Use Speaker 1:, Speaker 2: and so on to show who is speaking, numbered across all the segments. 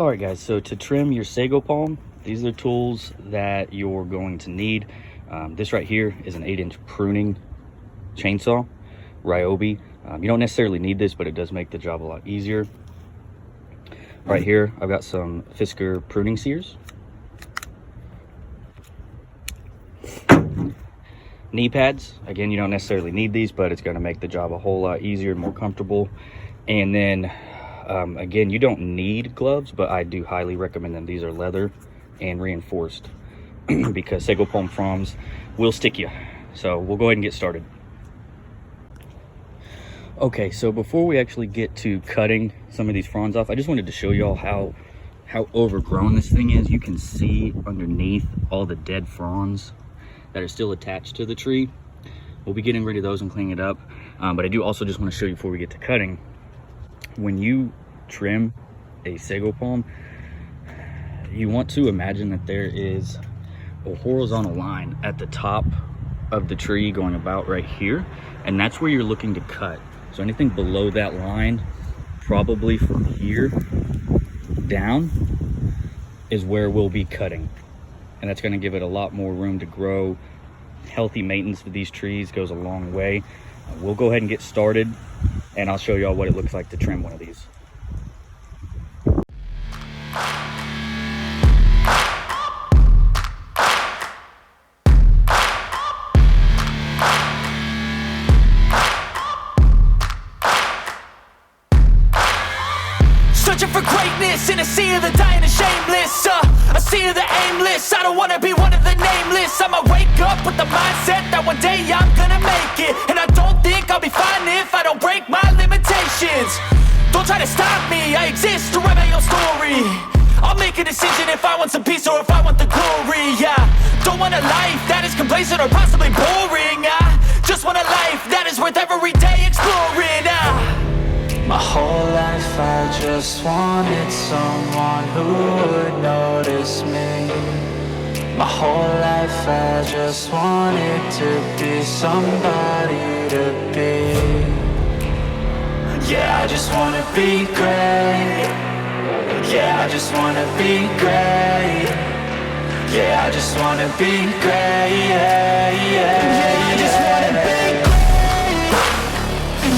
Speaker 1: All right guys, so to trim your Sago Palm, these are the tools that you're going to need. This right here is an 8-inch pruning chainsaw, Ryobi. You don't necessarily need this, but it does make the job a lot easier. Right here, I've got some Fisker pruning shears. Knee pads, again, you don't necessarily need these, but it's gonna make the job a whole lot easier and more comfortable. And then, again, you don't need gloves, but I do highly recommend them. These are leather and reinforced because Sago Palm fronds will stick you. So we'll go ahead and get started. Okay, so before we actually get to cutting some of these fronds off, I just wanted to show y'all how overgrown this thing is. You can see underneath all the dead fronds that are still attached to the tree. We'll be getting rid of those and cleaning it up. But I do also just want to show you before we get to cutting, when you trim a Sago Palm, you want to imagine that there is a horizontal line at the top of the tree going about right here, and that's where you're looking to cut. So anything below that line, probably from here down, is where we'll be cutting. And that's going to give it a lot more room to grow. Healthy maintenance of these trees goes a long way. We'll go ahead and get started, and I'll show y'all what it looks like to trim one of these.
Speaker 2: Searching for greatness in a sea of the dying and shameless, a sea of the aimless. I don't wanna be one of the nameless. I'ma wake up with the mindset that one day I'm gonna make it, and I don't think I'll be fine if I don't break my limitations. Don't try to stop me, I exist to write my own story. I'll make a decision if I want some peace or if I want the glory. Yeah, don't want a life that is complacent or possibly boring. I just want a life that is worth every day exploring. My whole life I just wanted someone who would notice me. My whole life I just wanted to be somebody to be. Yeah, I just wanna be great. Yeah, I just wanna be great. Yeah, I just wanna be great. Yeah, I just wanna be great.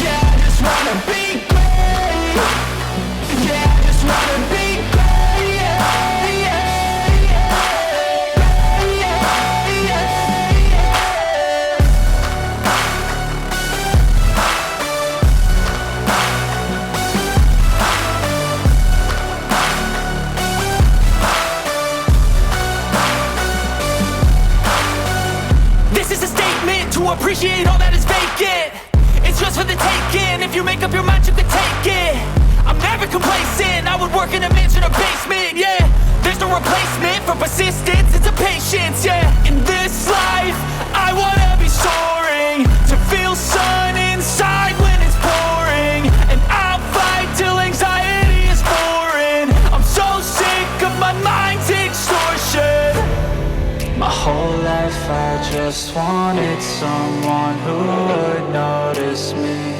Speaker 2: Yeah, I just wanna be great. Appreciate all that is vacant. It's just for the taking. If you make up your mind, you can take it. I'm never complacent. I would work in a mansion or basement. Yeah, there's no replacement for persistence. It's a patience. Yeah, in this life I wanna be soaring, to feel sun inside when it's pouring, and I'll fight till anxiety is foreign. I'm so sick of my mind's extortion. My whole life I just wanted someone who would notice me.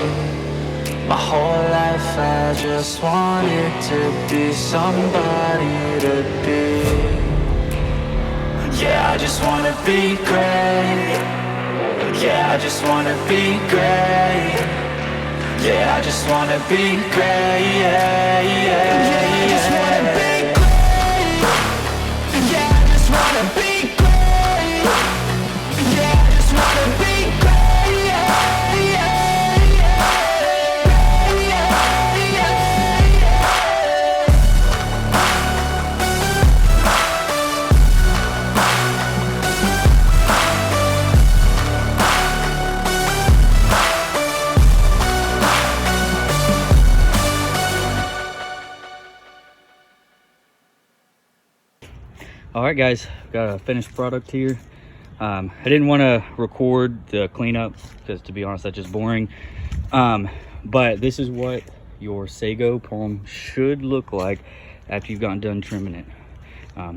Speaker 2: My whole life I just wanted to be somebody to be. Yeah, I just wanna be great. Yeah, I just wanna be great. Yeah, I just wanna be great. Yeah, I just wanna be great. Yeah, I just wanna be great.
Speaker 1: All right guys, got a finished product here. I didn't want to record the cleanup because, to be honest, that's just boring. But this is what your Sago Palm should look like after you've gotten done trimming it.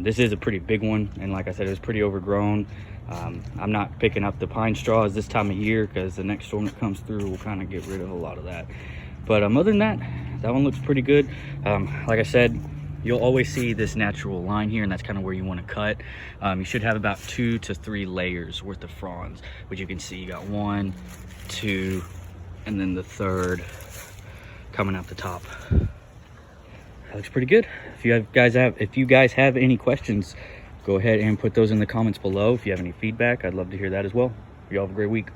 Speaker 1: This is a pretty big one, and like I said, it was pretty overgrown. I'm not picking up the pine straws this time of year because the next storm that comes through will kind of get rid of a lot of that. But other than that, that one looks pretty good. Like I said, you'll always see this natural line here, and that's kind of where you want to cut. You should have about 2 to 3 layers worth of fronds, which you can see you got 1, 2, and then the third coming out the top. That looks pretty good. If you guys have any questions, go ahead and put those in the comments below. If you have any feedback, I'd love to hear that as well. You all have a great week.